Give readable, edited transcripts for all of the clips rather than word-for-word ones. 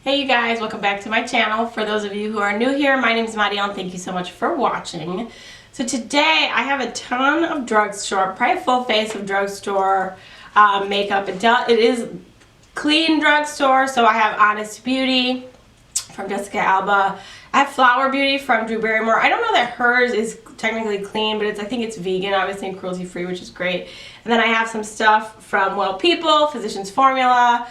Hey you guys, welcome back to my channel. For those of you who are new here, my name is Maddie and thank you so much for watching. So today I have a ton of drugstore, probably a full face of drugstore makeup. It is clean drugstore, so I have Honest Beauty from Jessica Alba. I have Flower Beauty from Drew Barrymore. I don't know that hers is technically clean, but I think it's vegan, obviously, and cruelty free, which is great. And then I have some stuff from Well People, Physicians Formula.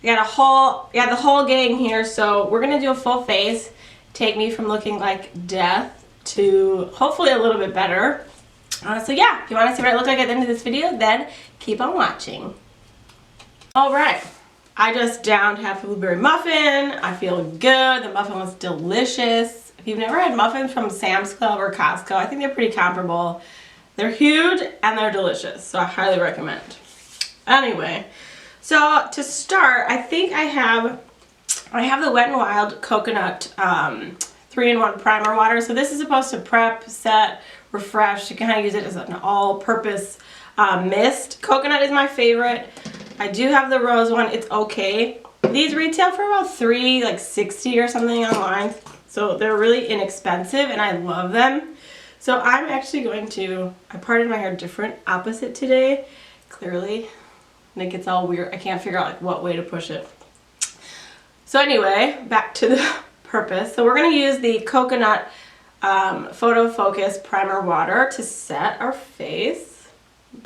We got the whole gang here, so we're gonna do a full face, take me from looking like death to hopefully a little bit better. So yeah, if you want to see what I look like at the end of this video, then keep on watching. Alright, I just downed half a blueberry muffin. I feel good. The muffin was delicious. If you've never had muffins from Sam's Club or Costco, I think they're pretty comparable. They're huge and they're delicious, so I highly recommend. Anyway, so to start, I think I have the Wet n Wild Coconut 3-in-1 Primer Water. So this is supposed to prep, set, refresh. You can kind of use it as an all-purpose mist. Coconut is my favorite. I do have the rose one. It's okay. These retail for about $3.60 or something online. So they're really inexpensive and I love them. So I'm actually going to, I parted my hair different, opposite today, clearly. And it gets all weird. I can't figure out like what way to push it. So anyway, back to the purpose. So we're going to use the Coconut Photo Focus Primer Water to set our face.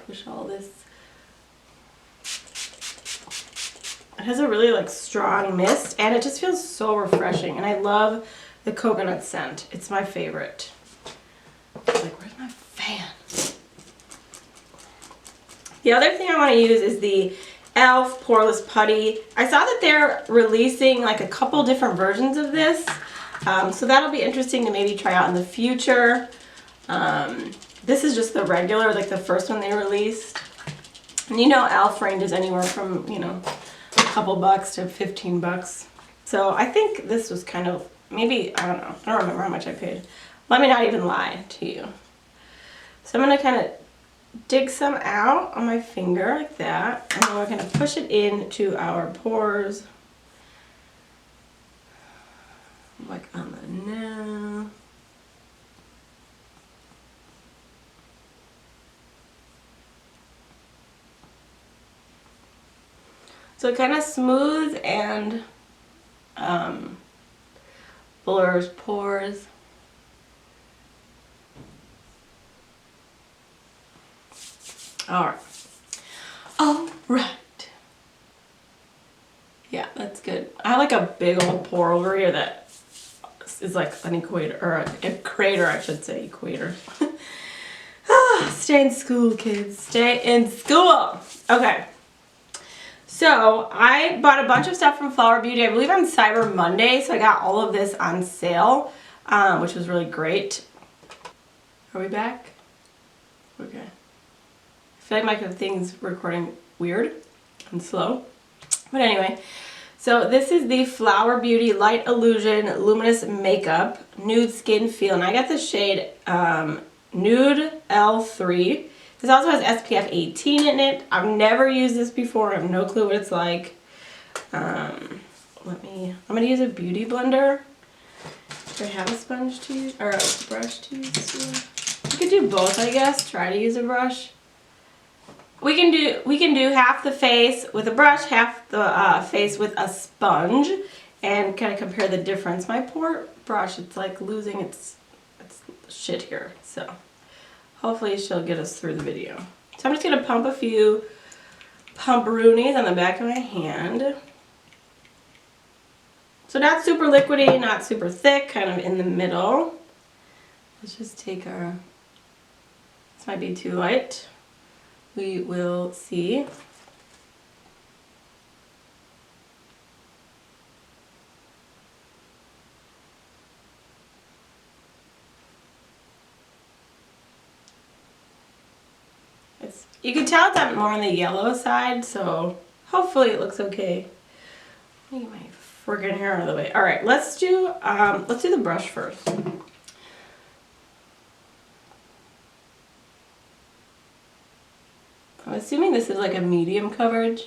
Push all this. It has a really like strong mist and it just feels so refreshing. And I love the coconut scent. It's my favorite. Like, where's my fan? The other thing I want to use is the E.L.F. Poreless Putty. I saw that they're releasing like a couple different versions of this. So that'll be interesting to maybe try out in the future. This is just the regular, like the first one they released. And you know E.L.F. ranges anywhere from, you know, a couple bucks to 15 bucks. So I think this was kind of, maybe, I don't know. I don't remember how much I paid. Let me not even lie to you. So I'm going to kind of dig some out on my finger like that, and then we're going to push it into our pores, like on the nail. So it kind of smooths and blurs pores. Alright. Yeah, that's good. I have like a big old pore over here that is like an equator, or a crater, I should say, equator. Stay in school, kids. Stay in school. Okay. So I bought a bunch of stuff from Flower Beauty. I believe on Cyber Monday, so I got all of this on sale, which was really great. Are we back? Okay. I feel like my thing's recording weird and slow. But anyway, so this is the Flower Beauty Light Illusion Luminous Makeup Nude Skin Feel. And I got the shade Nude L3. This also has SPF 18 in it. I've never used this before. I have no clue what it's like. I'm going to use a beauty blender. Do I have a sponge to use, or a brush to use? You could do both, I guess. Try to use a brush. We can do half the face with a brush, half the face with a sponge, and kind of compare the difference. My poor brush, it's like losing its shit here. So hopefully she'll get us through the video. So I'm just gonna pump a few pumperoonies on the back of my hand. So not super liquidy, not super thick, kind of in the middle. Let's just take our, this might be too light. We will see. You can tell it's more on the yellow side, so hopefully it looks okay. Let me get my friggin' hair out of the way. All right, let's do the brush first. I'm assuming this is like a medium coverage.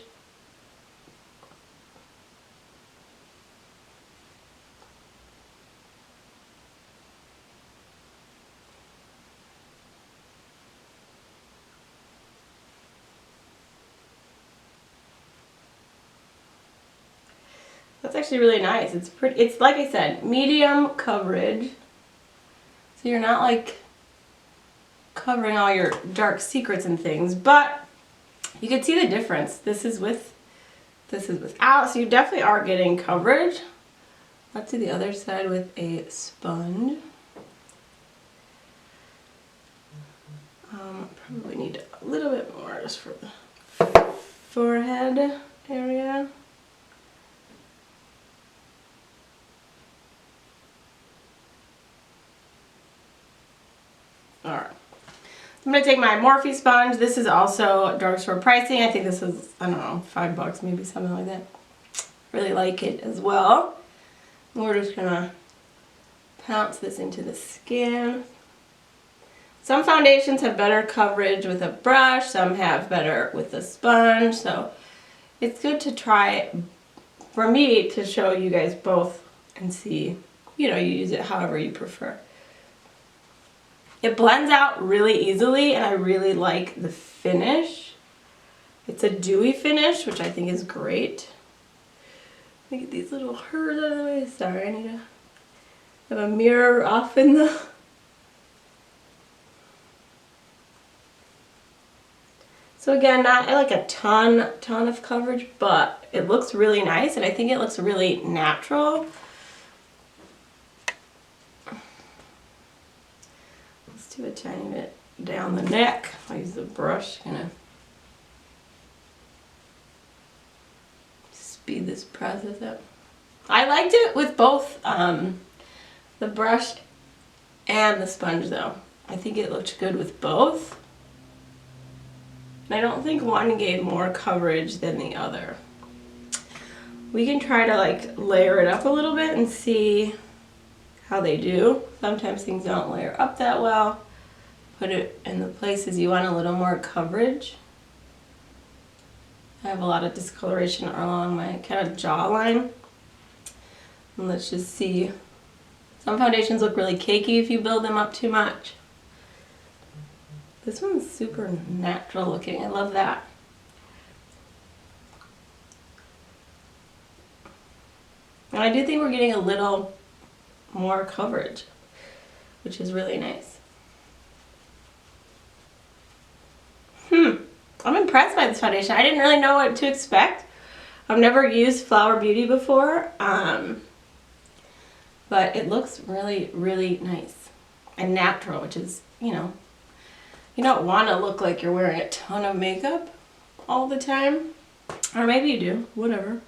That's actually really nice. It's pretty, it's like I said, medium coverage. So you're not like covering all your dark secrets and things, but you can see the difference. This is with, this is without, so you definitely are getting coverage. Let's do the other side with a sponge. Probably need a little bit more just for the forehead area. Alright. I'm going to take my Morphe sponge. This is also drugstore pricing. I think this is, I don't know, $5, maybe something like that. Really like it as well. And we're just going to pounce this into the skin. Some foundations have better coverage with a brush, some have better with a sponge, so it's good to try, for me, to show you guys both and see, you know, you use it however you prefer. It blends out really easily and I really like the finish. It's a dewy finish, which I think is great. Let me get these little hairs out of the way. Sorry, I need to have a mirror off in the... So again, not like a ton of coverage, but it looks really nice and I think it looks really natural. Let's do a tiny bit down the neck. I'll use the brush, kind of speed this process up. I liked it with both the brush and the sponge though. I think it looked good with both. I don't think one gave more coverage than the other. We can try to like layer it up a little bit and see how they do. Sometimes things don't layer up that well. Put it in the places you want a little more coverage. I have a lot of discoloration along my kind of jawline. And let's just see. Some foundations look really cakey if you build them up too much. This one's super natural looking. I love that. And I do think we're getting a little more coverage, which is really nice. I'm impressed by this foundation. I didn't really know what to expect. I've never used Flower Beauty before, but it looks really, really nice and natural, which is, you know, you don't want to look like you're wearing a ton of makeup all the time. Or maybe you do, whatever.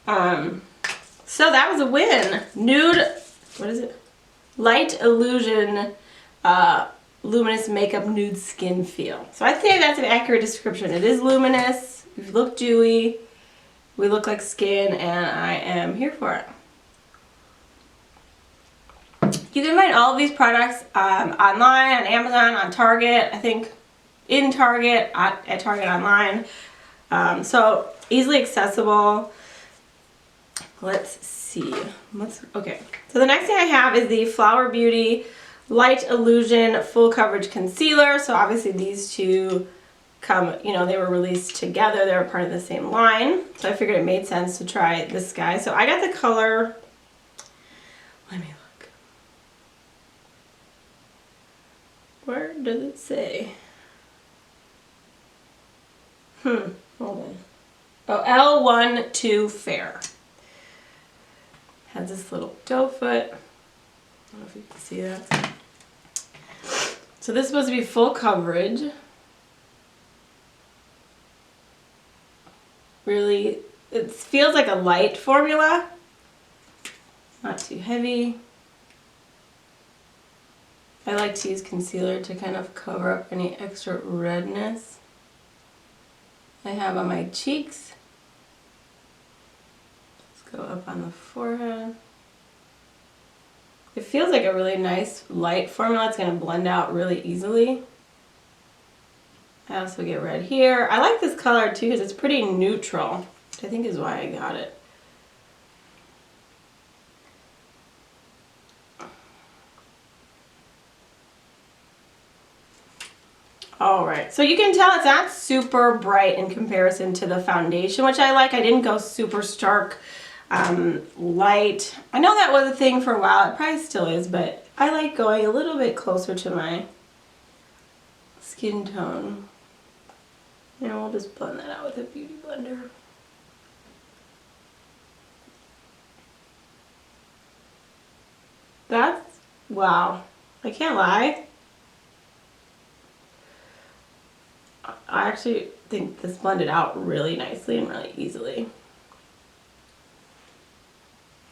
So that was a win. Nude, what is it? Light Illusion Luminous Makeup Nude Skin Feel. So I think that's an accurate description. It is luminous, we look dewy, we look like skin, and I am here for it. You can find all of these products online, on Amazon, on Target, I think in Target, at Target online. So easily accessible. Let's see. Okay. So the next thing I have is the Flower Beauty Light Illusion Full Coverage Concealer. So obviously these two come, you know, they were released together. They were part of the same line. So I figured it made sense to try this guy. So I got the color, let me look. Where does it say? Hold on. Oh, L12 Fair. Has this little doe foot. I don't know if you can see that. So this is supposed to be full coverage. Really, it feels like a light formula. Not too heavy. I like to use concealer to kind of cover up any extra redness I have on my cheeks. Let's go up on the forehead. It feels like a really nice light formula. It's going to blend out really easily. I also get red here. I like this color too because it's pretty neutral, which I think is why I got it. Alright, so you can tell it's not super bright in comparison to the foundation, which I like. I didn't go super stark light. I know that was a thing for a while. It probably still is, but I like going a little bit closer to my skin tone. And we'll just blend that out with a beauty blender. That's, wow. I can't lie. I actually think this blended out really nicely and really easily.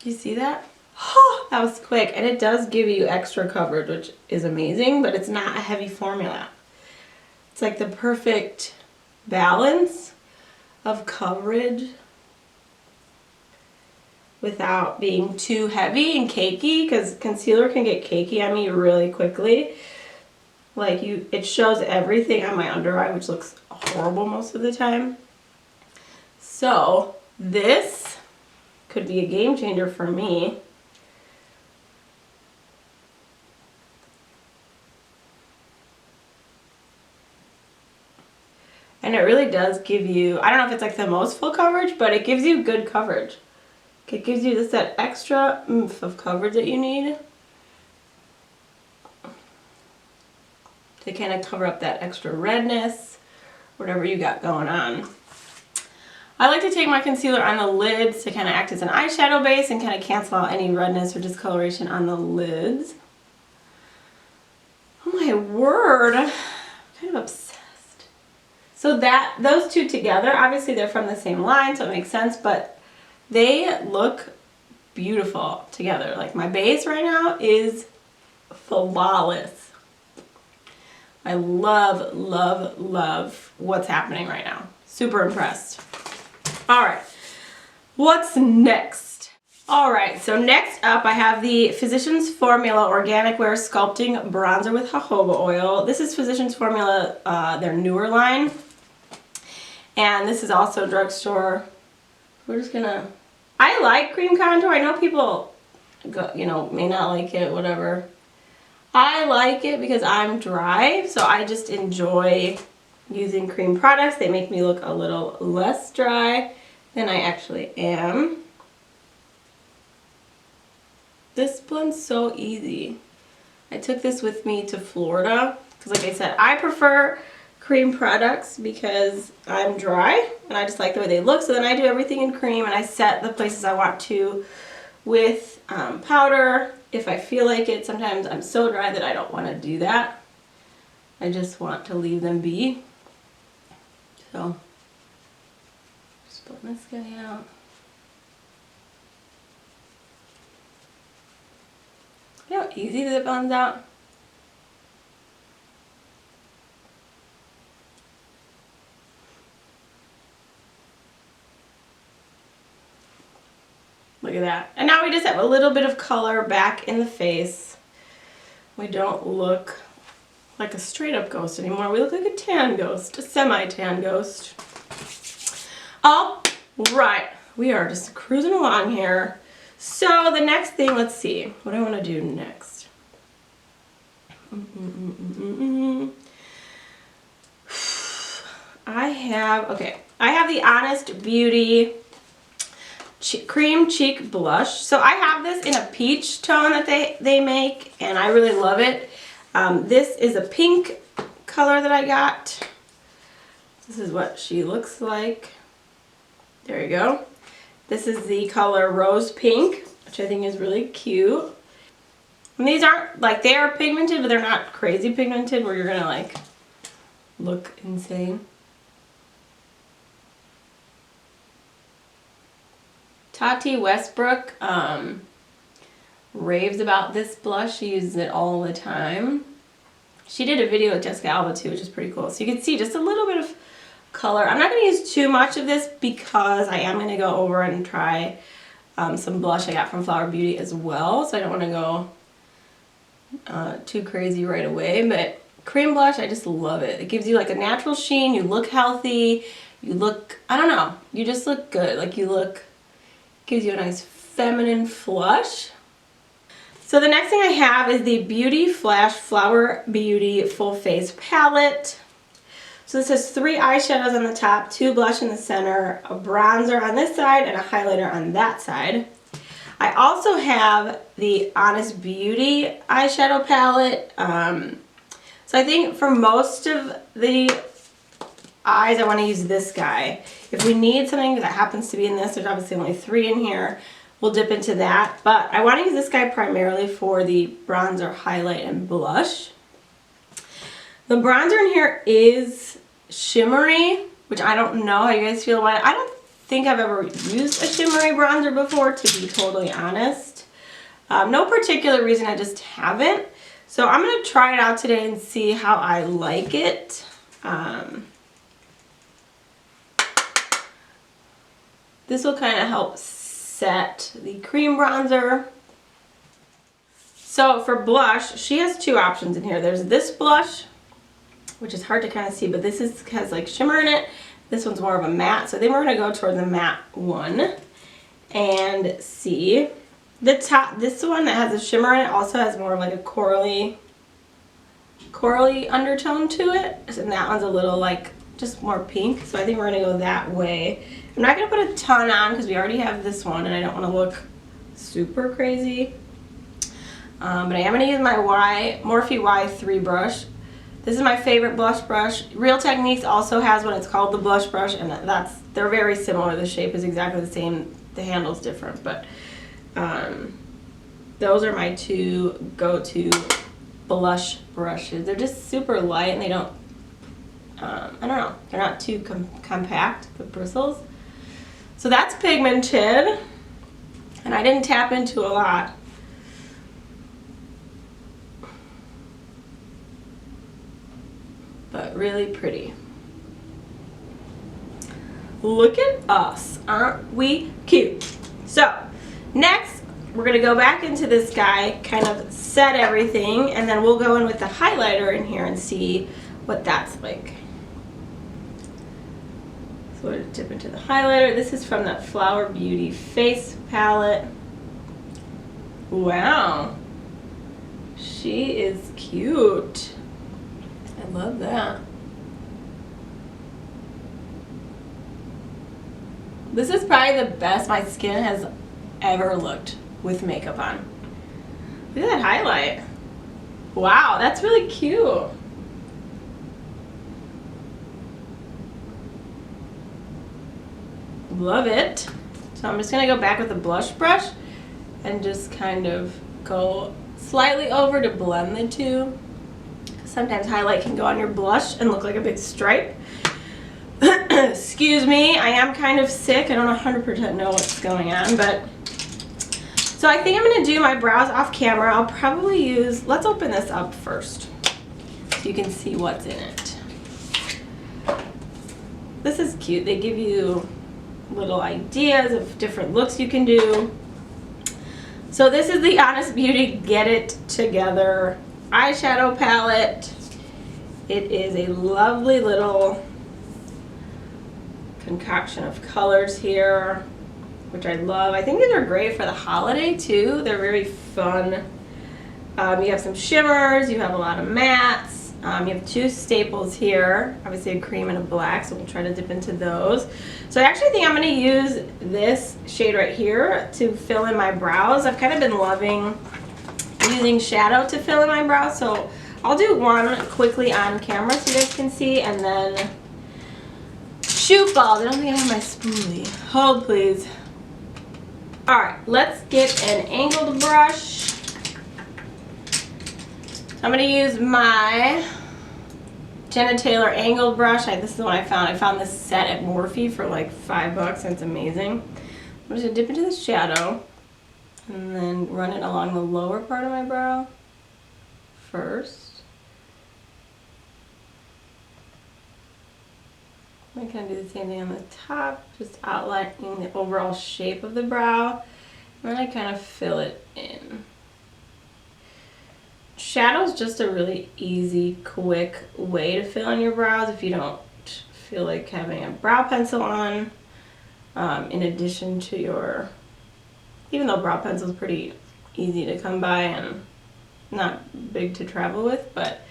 You see that? Oh, that was quick. And it does give you extra coverage, which is amazing, but it's not a heavy formula. It's like the perfect balance of coverage without being too heavy and cakey, because concealer can get cakey on me really quickly. Like it shows everything on my under eye, which looks horrible most of the time. So this could be a game changer for me. And it really does give you, I don't know if it's like the most full coverage, but it gives you good coverage. It gives you just that extra oomph of coverage that you need to kind of cover up that extra redness, whatever you got going on. I like to take my concealer on the lids to kind of act as an eyeshadow base and kind of cancel out any redness or discoloration on the lids. Oh my word, I'm kind of obsessed. So those two together, obviously they're from the same line, so it makes sense, but they look beautiful together. Like my base right now is flawless. I love, love, love what's happening right now. Super impressed. All right, what's next? All right, so next up I have the Physicians Formula Organic Wear Sculpting Bronzer with Jojoba Oil. This is Physicians Formula, their newer line. And this is also Drugstore. We're just gonna, I like cream contour. I know people, may not like it, whatever. I like it because I'm dry, so I just enjoy using cream products. They make me look a little less dry than I actually am. This blends so easy. I took this with me to Florida because, like I said, I prefer cream products because I'm dry and I just like the way they look. So then I do everything in cream and I set the places I want to with powder if I feel like it. Sometimes I'm so dry that I don't want to do that. I just want to leave them be. So just put this guy out. You know how easy that blends out? Look at that. And now we just have a little bit of color back in the face. We don't look like a straight up ghost anymore. We look like a tan ghost, a semi-tan ghost. All right, we are just cruising along here. So the next thing, let's see, what I want to do next. I have the Honest Beauty Cream Cheek Blush. So I have this in a peach tone that they make, and I really love it. This is a pink color that I got. This is what she looks like. There you go. This is the color Rose Pink, which I think is really cute. And these aren't, like, they are pigmented, but they're not crazy pigmented where you're gonna, like, look insane. Tati Westbrook raves about this blush. She uses it all the time. She did a video with Jessica Alba too, which is pretty cool. So you can see just a little bit of color. I'm not going to use too much of this because I am going to go over and try some blush I got from Flower Beauty as well. So I don't want to go too crazy right away. But cream blush, I just love it. It gives you like a natural sheen. You look healthy. You look, I don't know, you just look good. Like you look, gives you a nice feminine flush. So the next thing I have is the Beauty Flash Flower Beauty Full Face Palette. So this has 3 eyeshadows on the top, 2 blush in the center, a bronzer on this side, and a highlighter on that side. I also have the Honest Beauty eyeshadow palette. So I think for most of the eyes, I want to use this guy. If we need something that happens to be in this, there's obviously only 3 in here, we'll dip into that. But I want to use this guy primarily for the bronzer, highlight, and blush. The bronzer in here is shimmery, which I don't know how you guys feel about it. I don't think I've ever used a shimmery bronzer before, to be totally honest. No particular reason, I just haven't. So I'm going to try it out today and see how I like it. This will kind of help set the cream bronzer. So for blush, she has 2 options in here. There's this blush, which is hard to kind of see, but this has like shimmer in it. This one's more of a matte, so then we're going to go toward the matte one and see. The top, this one that has a shimmer in it also has more of like a corally undertone to it, and that one's a little like just more pink, so I think we're going to go that way. I'm not going to put a ton on because we already have this one and I don't want to look super crazy. But I am going to use my Morphe Y3 brush. This is my favorite blush brush. Real Techniques also has one. It's called the blush brush, and they're very similar. The shape is exactly the same. The handle's different, but those are my 2 go-to blush brushes. They're just super light, and they don't, I don't know, they're not too compact, the bristles. So that's pigmented, and I didn't tap into a lot. But really pretty. Look at us, aren't we cute? So next we're gonna go back into this guy, kind of set everything, and then we'll go in with the highlighter in here and see what that's like. So we're gonna dip into the highlighter. This is from that Flower Beauty face palette. Wow, she is cute. I love that. This is probably the best my skin has ever looked with makeup on. Look at that highlight. Wow, that's really cute. Love it. So I'm just going to go back with the blush brush and just kind of go slightly over to blend the 2. Sometimes highlight can go on your blush and look like a big stripe. Excuse me, I am kind of sick. I don't 100% know what's going on, but so I think I'm going to do my brows off camera. I'll probably use, let's open this up first so you can see what's in it. This is cute. They give you little ideas of different looks you can do. So this is the Honest Beauty Get It Together eyeshadow palette. It is a lovely little concoction of colors here, which I love. I think these are great for the holiday too. They're very fun. You have some shimmers, you have a lot of mattes, you have 2 staples here, obviously a cream and a black, so we'll try to dip into those. So I actually think I'm going to use this shade right here to fill in my brows. I've kind of been loving using shadow to fill in my brows, so I'll do one quickly on camera so you guys can see, and then shoot balls. I don't think I have my spoolie. Hold please. Alright, let's get an angled brush. I'm going to use my Jenna Taylor angled brush. This is the one I found. I found this set at Morphe for like $5 and it's amazing. I'm just going to dip into the shadow and then run it along the lower part of my brow first. I'm going to do the same thing on the top, just outlining the overall shape of the brow. And then I kind of fill it in. Shadow's just a really easy, quick way to fill in your brows if you don't feel like having a brow pencil on. In addition to your, even though brow pencil is pretty easy to come by and not big to travel with, but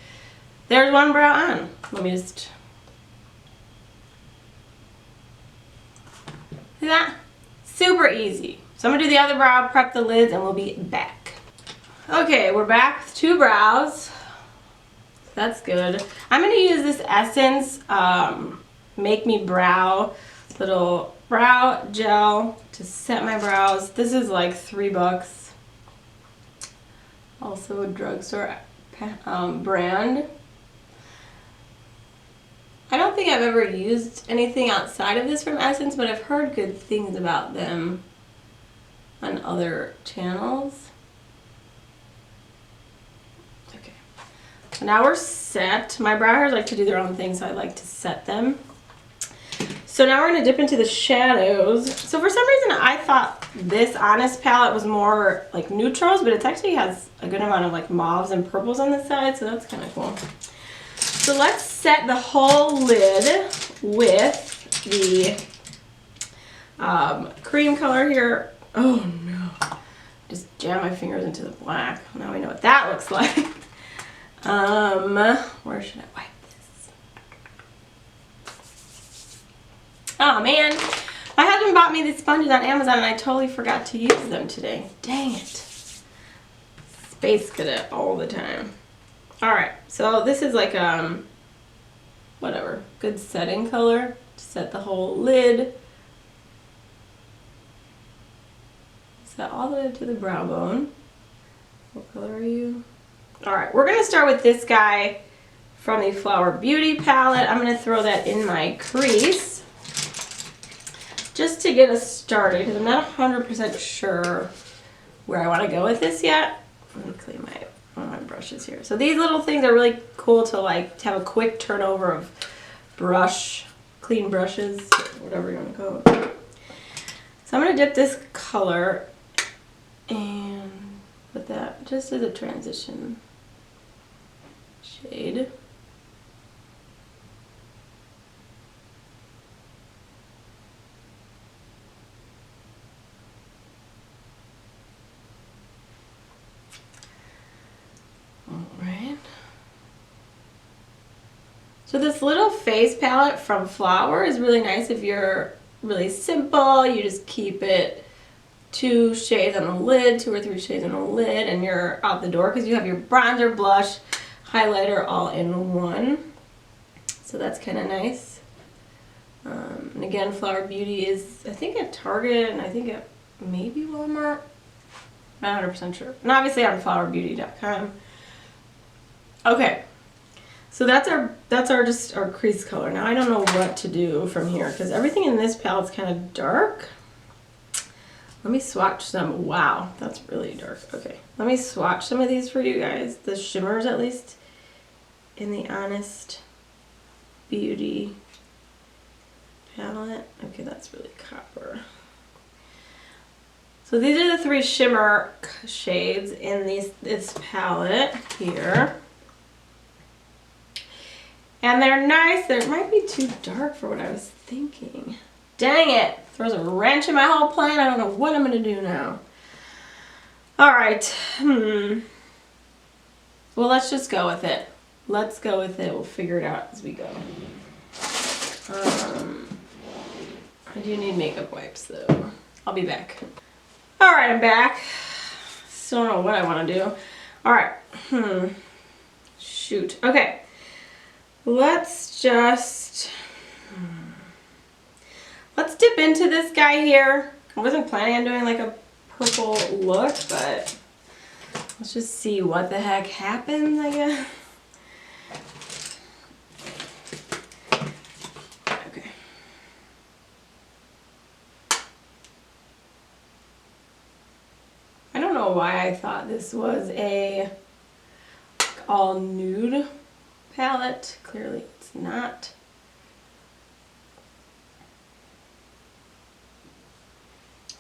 there's one brow on. Let me just See that? Super easy. So I'm gonna do the other brow, prep the lids, and we'll be back. Okay, we're back with 2 brows. That's good. I'm gonna use this Essence Make Me Brow little brow gel to set my brows. This is like $3. Also a drugstore brand. I don't think I've ever used anything outside of this from Essence, but I've heard good things about them on other channels. Okay. So now we're set. My brow hairs like to do their own thing, so I like to set them. So now we're going to dip into the shadows. So for some reason I thought this Honest palette was more like neutrals, but it actually has a good amount of like mauves and purples on the side, so that's kind of cool. So let's set the whole lid with the cream color here. Oh no. Just jam my fingers into the black. Now we know what that looks like. Where should I wipe this? Oh man. My husband bought me these sponges on Amazon and I totally forgot to use them today. Dang it. Space cadet all the time. Alright, so this is like whatever, good setting color to set the whole lid. Set all the way up to the brow bone. What color are you? Alright, we're going to start with this guy from the Flower Beauty palette. I'm going to throw that in my crease just to get us started because I'm not 100% sure where I want to go with this yet. Let me clean one of my brushes here. So these little things are really cool to like to have a quick turnover of brush, clean brushes, whatever you want to call it. So I'm going to dip this color and put that just as a transition shade. So this little face palette from Flower is really nice if you're really simple. You just keep it 2 shades on the lid, 2 or 3 shades on the lid, and you're out the door because you have your bronzer, blush, highlighter all in one. So that's kind of nice. And again, Flower Beauty is, I think, at Target and I think at maybe Walmart. Not 100% sure. And obviously on flowerbeauty.com. Okay. So that's our crease color. Now I don't know what to do from here because everything in this palette's kind of dark. Let me swatch some. Wow, that's really dark. Okay, let me swatch some of these for you guys. The shimmers, at least, in the Honest Beauty palette. Okay, that's really copper. So these are the 3 shimmer shades in this palette here. And they're nice. They might be too dark for what I was thinking. Dang it. Throws a wrench in my whole plan. I don't know what I'm going to do now. Alright. Well, let's just go with it. Let's go with it. We'll figure it out as we go. I do need makeup wipes, though. I'll be back. Alright, I'm back. Still don't know what I want to do. Alright. Shoot. Okay. Let's just, let's dip into this guy here. I wasn't planning on doing like a purple look, but let's just see what the heck happens, I guess. Okay. I don't know why I thought this was a all nude palette. Clearly it's not.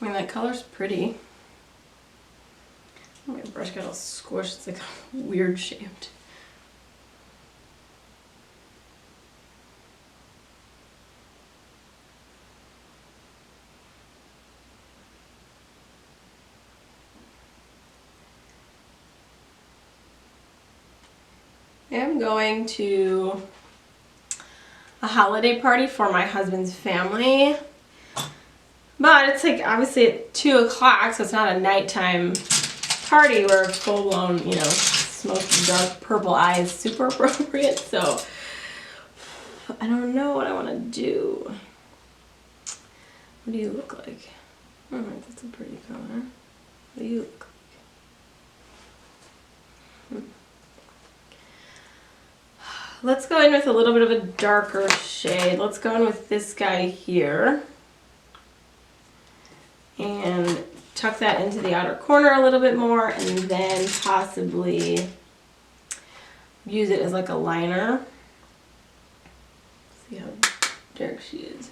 I mean, that color's pretty. Oh, my brush got all squished. It's like weird shaped. I'm going to a holiday party for my husband's family But it's like obviously at 2 o'clock, so it's not a nighttime party where full blown, you know, smoky dark purple eye is super appropriate. So I don't know what I want to do. What do you look like? Oh, that's a pretty color. What do you look like? Let's go in with a little bit of a darker shade. Let's go in with this guy here. And tuck that into the outer corner a little bit more, and then possibly use it as like a liner. See how dark she is.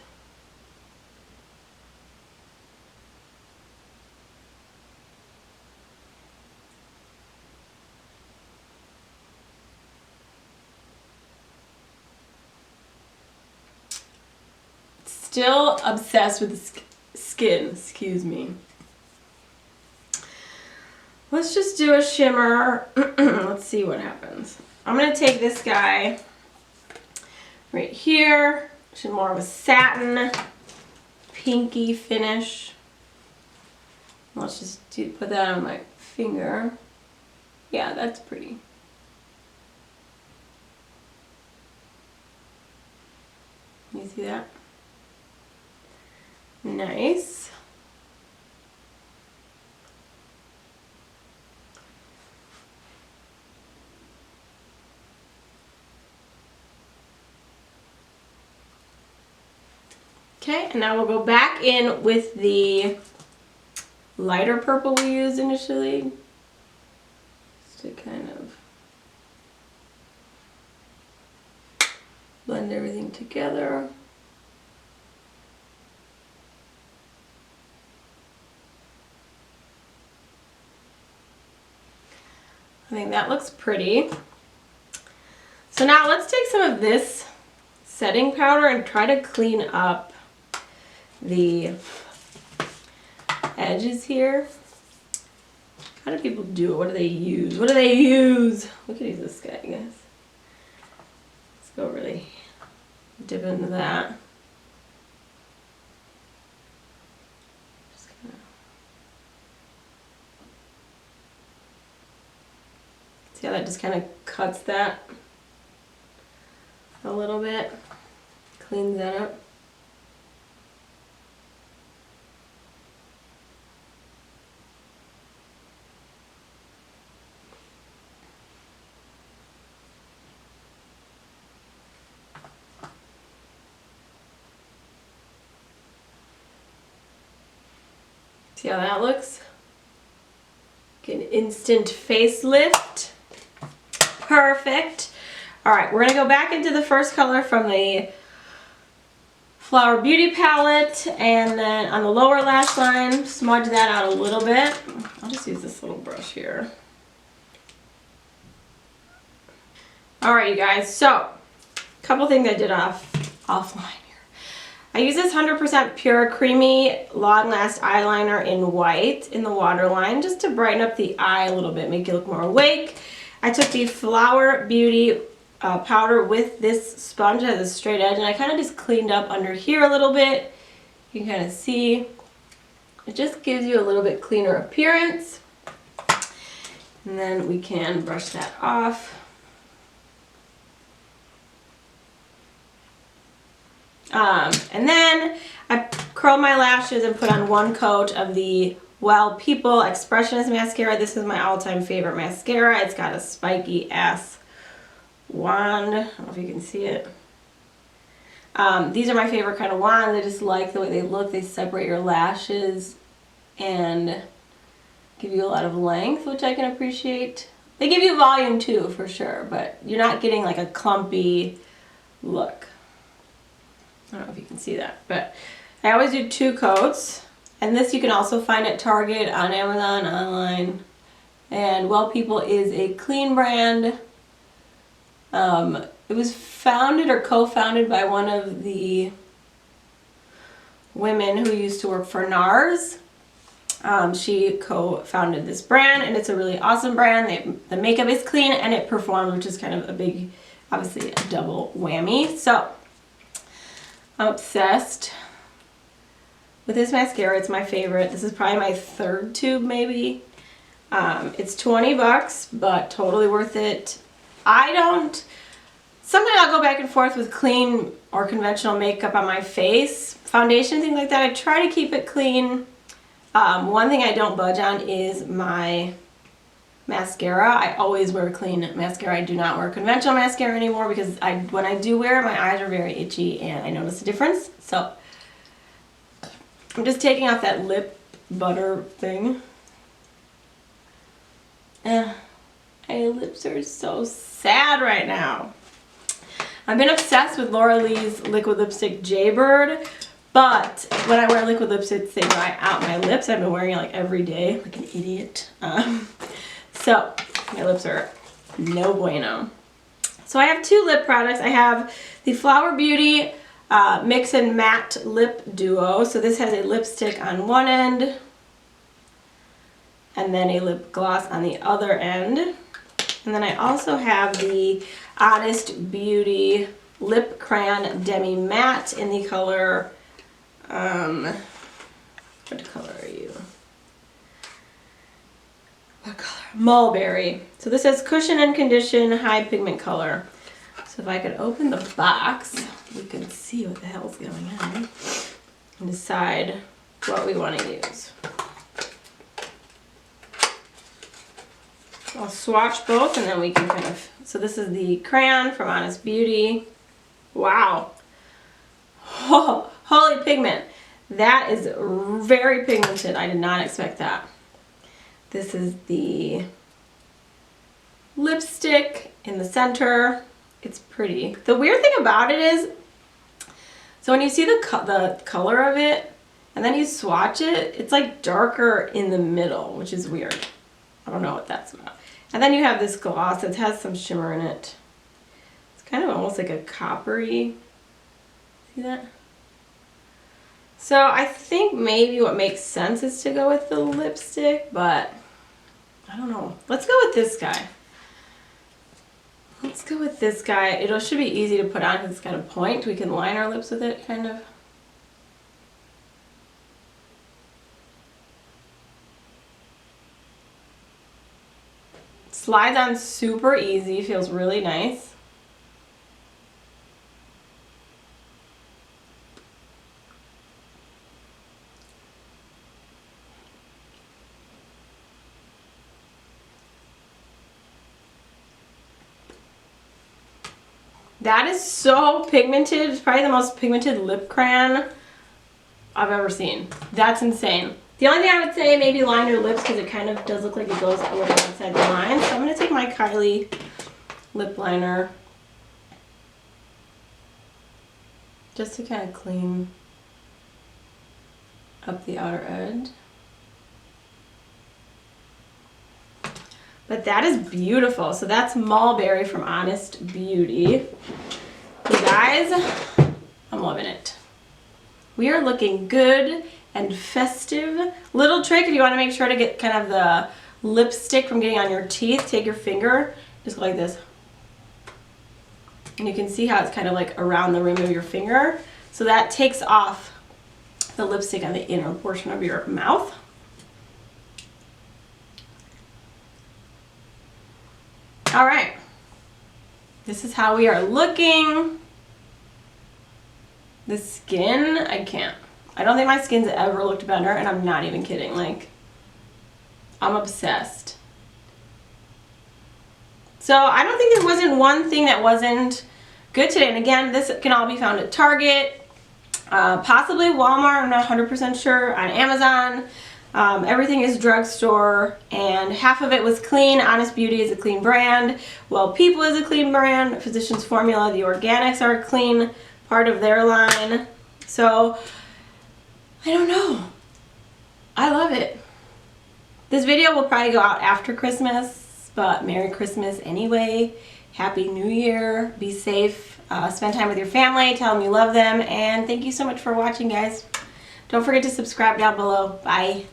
Still obsessed with the skin, excuse me. Let's just do a shimmer. Let's see what happens. I'm going to take this guy right here, which is more of a satin, pinky finish. Let's just put that on my finger. Yeah, that's pretty. You see that? Nice. Okay, and now we'll go back in with the lighter purple we used initially. Just to kind of blend everything together. I think that looks pretty. So now let's take some of this setting powder and try to clean up the edges here. How do people do it? What do they use? What do they use? We could use this guy, I guess. Let's go really dip into that. See how that just kind of cuts that a little bit, cleans that up. See how that looks? Get an instant facelift. Perfect. Alright, we're going to go back into the first color from the Flower Beauty palette, and then on the lower lash line, smudge that out a little bit. I'll just use this little brush here. Alright, you guys, so a couple things I did offline here. I use this 100% pure creamy long last eyeliner in white in the waterline just to brighten up the eye a little bit, make it look more awake. I took the Flower Beauty powder with this sponge that has a straight edge, and I kind of just cleaned up under here a little bit. You can kind of see it just gives you a little bit cleaner appearance. And then we can brush that off. And then I curled my lashes and put on one coat of the E.L.F Expressionist mascara. This is my all-time favorite mascara. It's got a spiky ass wand. I don't know if you can see it. These are my favorite kind of wands. I just like the way they look. They separate your lashes and give you a lot of length, which I can appreciate. They give you volume too, for sure, but you're not getting like a clumpy look. I don't know if you can see that, but I always do 2 coats. And this you can also find at Target, on Amazon, online. And E.L.F is a clean brand. It was founded or co-founded by one of the women who used to work for NARS. She co-founded this brand, and it's a really awesome brand. The makeup is clean and it performs, which is kind of a big, obviously a double whammy. So I'm obsessed with this mascara. It's my favorite. This is probably my third tube maybe. It's 20 bucks, but totally worth it. Sometimes I'll go back and forth with clean or conventional makeup on my face. Foundation, things like that, I try to keep it clean. One thing I don't budge on is my mascara. I always wear clean mascara. I do not wear conventional mascara anymore because when I do wear it, my eyes are very itchy and I notice a difference. So I'm just taking off that lip butter thing. My lips are so sad right now. I've been obsessed with Laura Lee's liquid lipstick Jaybird, but when I wear liquid lipsticks, they dry out my lips. I've been wearing it like every day, like an idiot. So my lips are no bueno. So I have two lip products. I have the Flower Beauty Mix and Matte Lip Duo. So this has a lipstick on one end and then a lip gloss on the other end. And then I also have the Honest Beauty Lip Crayon Demi Matte in the color, what color are you? What color? Mulberry. So this says Cushion and Condition High Pigment Color. So if I could open the box, we could see what the hell's going on and decide what we want to use. I'll swatch both and then we can kind of, so this is the crayon from Honest Beauty. Wow. Oh, holy pigment. That is very pigmented. I did not expect that. This is the lipstick in the center. It's pretty. The weird thing about it is, so when you see the color of it and then you swatch it, it's like darker in the middle, which is weird. I don't know what that's about. And then you have this gloss that has some shimmer in it. It's kind of almost like a coppery. See that? So I think maybe what makes sense is to go with the lipstick, but I don't know. Let's go with this guy. Let's go with this guy. It should be easy to put on because it's got a point. We can line our lips with it, kind of. Slides on super easy, feels really nice. That is so pigmented. It's probably the most pigmented lip crayon I've ever seen. That's insane. The only thing I would say, maybe line your lips because it kind of does look like it goes over outside the line. So I'm going to take my Kylie lip liner just to kind of clean up the outer edge. But that is beautiful. So that's Mulberry from Honest Beauty. You guys, I'm loving it. We are looking good and festive. Little trick if you want to make sure to get kind of the lipstick from getting on your teeth, take your finger, just go like this. And you can see how it's kind of like around the rim of your finger. So that takes off the lipstick on the inner portion of your mouth. All right, this is how we are looking. The skin, I can't. I don't think my skin's ever looked better, and I'm not even kidding. Like, I'm obsessed. So I don't think there wasn't one thing that wasn't good today. And again, this can all be found at Target, possibly Walmart, I'm not 100% sure, on Amazon. Everything is drugstore, and half of it was clean. Honest Beauty is a clean brand. Well People is a clean brand. Physicians Formula, the organics are a clean part of their line. So, I don't know. I love it. This video will probably go out after Christmas, but Merry Christmas anyway. Happy New Year. Be safe. Spend time with your family. Tell them you love them. And thank you so much for watching, guys. Don't forget to subscribe down below. Bye.